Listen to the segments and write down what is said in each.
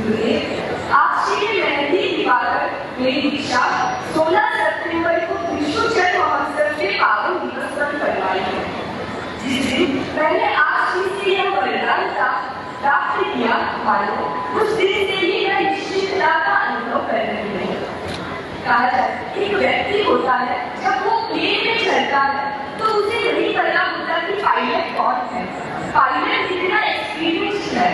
आपसी मेहंदी दिवाकर मेरी दीक्षा 16 सितंबर को विश्व जल महोत्सव के पावन दिवस पर करवाई है, जिस दिन मैंने आपसी से यह वरदान प्राप्त किया, मानो उस दिन से ही मैं निश्चितता का अनुभव कर रही हूँ। कहा जाए एक व्यक्ति होता है, जब वो प्लेन में चलता है तो उसे नहीं पता होता कि पायलट कौन है, पायलट कितना एक्सपीरियंस है,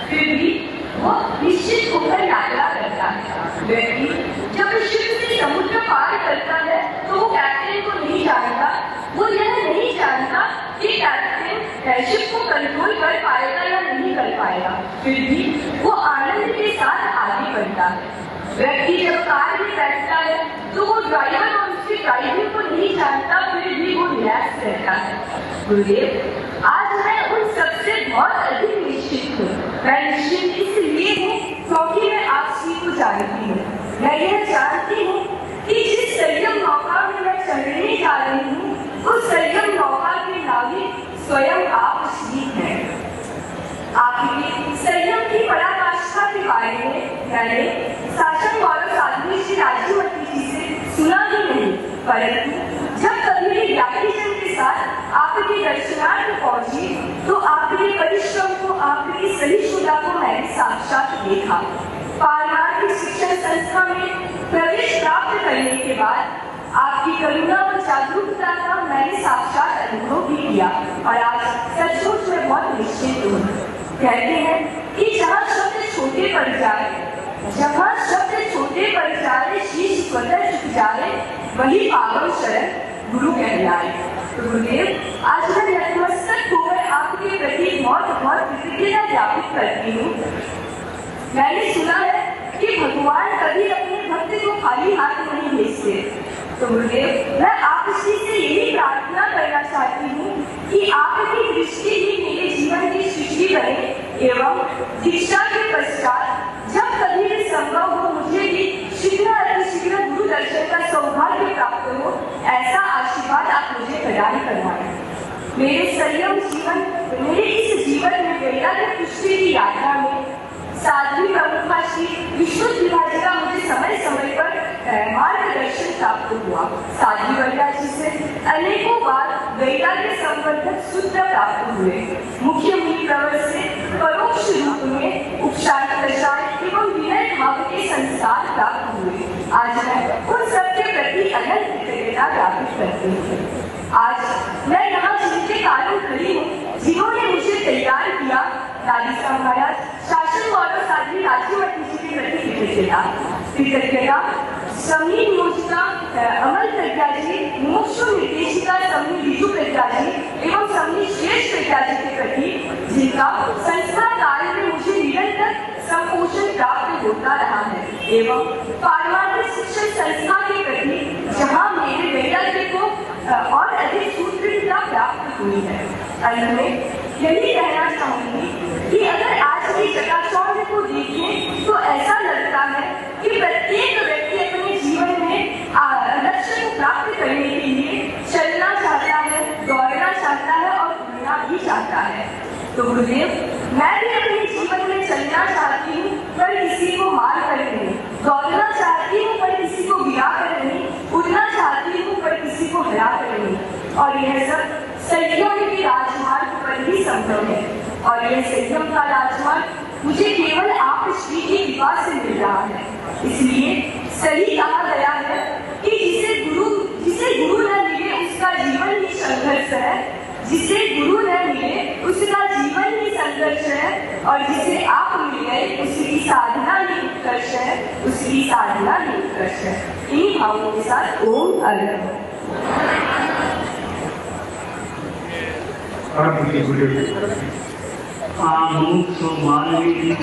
फिर भी वो निश्चित होकर यात्रा करता है। व्यक्ति जब शिप से समुद्र पार करता है तो वो कैप्टन को नहीं जानता, वो यह नहीं जानता कि कैप्टन शिप को कंट्रोल कर पाएगा या नहीं कर पाएगा, फिर भी वो आनंद के साथ आगे बढ़ता है। व्यक्ति जब कार में बैठता है तो वो ड्राइवर और उसकी ड्राइविंग को नहीं जानता, फिर भी वो रिलैक्स रहता है। गुरुदेव, आज मैं उन सबसे बहुत अधिक निश्चित हूँ। मैं निश्चित इसलिए हूँ क्योंकि मैं आपसी को जानती हूँ। मैं यह जानती हूँ कि जिस संयम नौका में मैं चढ़ने जा रही हूँ, उस संयम नौका के नाविक स्वयं आप श्री हैं। आपके संयम की पराकाष्ठा के बारे में मैंने शासन गौरव साधवी श्री राजीवती जी से सुना ही नहीं, परंतु जब कभी व्याख्यान के साथ आपके दर्शनार्थ पहुंची तो आपके परिश्रम को, आपकी सहिष्णुता को मैंने साक्षात देखा। पारमार्थिक शिक्षण संस्था में प्रवेश प्राप्त करने के बाद आपकी करुणा और जागरूकता का मैंने साक्षात अनुभव भी किया और आज सचमुच में बहुत निश्चित हूँ। कहते हैं कि जहाँ शब्द छोटे पड़ जाए, जहाँ शब्द छोटे पड़ जाए, शीश स्वतः झुक जाए, वही पावन शरण गुरु कहलाए। तो गुरुदेव, आज मैं नतमस्तक होकर आपके प्रति बहुत बहुत कृतज्ञता ज्ञापित करती हूँ। मैंने सुना है कि भगवान कभी अपने भक्त को खाली हाथ नहीं भेजते। तो गुरुदेव, मैं आपसे यही प्रार्थना करना चाहती हूँ कि आपकी दृष्टि ही मेरे जीवन की सृष्टि बने एवं दीक्षा के पश्चात जब कभी भी संभव हो मुझे भी शीघ्र अतिशीघ्र गुरु दर्शन का सौभाग्य प्राप्त हो, ऐसा आशीर्वाद आप मुझे प्रदान करवाएं। मेरे संयम जीवन, मेरे इस जीवन में वैराग्य पुष्टि की यात्रा में साध्वी प्रमुखा श्री विश्वविभा जी का मुझे समय समय पर मार्गदर्शन प्राप्त हुआ। साध्वी वल्लभा जी से अनेकों बार वैराग्य संवर्धक सूत्र प्राप्त हुए। मुख्य मुनि प्रवर से परोक्ष रूप में उपचार प्रसार एवं विनय भाव के संस्कार प्राप्त हुए। आज मैं उन सबके प्रति अनंत कृतज्ञता ज्ञापित करती हूँ। आज मैं यहाँ जिनके कारण खड़ी हूँ, जिन्होंने मुझे तैयार किया, दादी साहब महाराज शासन गौरव साध्वी राजीवती जी के प्रति कृतज्ञता समी योजना अमल प्रज्ञा जी, मोक्ष निर्देशिका समी विजु प्रज्ञा जी एवं समी श्रेष्ठ प्रज्ञा जी के प्रति, जिनका संस्था कार्य में मुझे निरंतर संपोषण प्राप्त होता रहा है, एवं पारमार्थिक शिक्षण संस्था के प्रति जहाँ मेरे वैराग्य को और अधिक सूत्रता प्राप्त हुई है। अंत में यही कहना चाहूंगी कि अगर आज की चकाचौंध को देखें तो ऐसा लगता है कि प्रत्येक व्यक्ति अपने जीवन में लक्ष्य को प्राप्त करने के लिए चलना चाहता है, दौड़ना चाहता है और उड़ना भी चाहता है। तो गुरुदेव, मैं भी अपने जीवन में चलना चाहती हूँ पर किसी को मार कर नहीं, दौड़ना चाहती हूँ पर किसी को गिरा कर नहीं, उड़ना चाहती हूँ पर किसी को हरा कर नहीं, और यह सब संयम के राजमार्ग पर ही संभव है। और यह संयम का राजमार्ग मुझे केवल आप श्री की कृपा से मिल रहा है। इसलिए सही कहा गया है कि जिसे गुरु न मिले उसका जीवन ही संघर्ष है, जिसे गुरु न मिले उसका जीवन ही संघर्ष है, और जिसे आप मिल गए उसकी साधना ही उत्कर्ष है, उसकी साधना ही उत्कर्ष है। इन्हीं भावों के साथ ओम अलग मुख्य मानवीय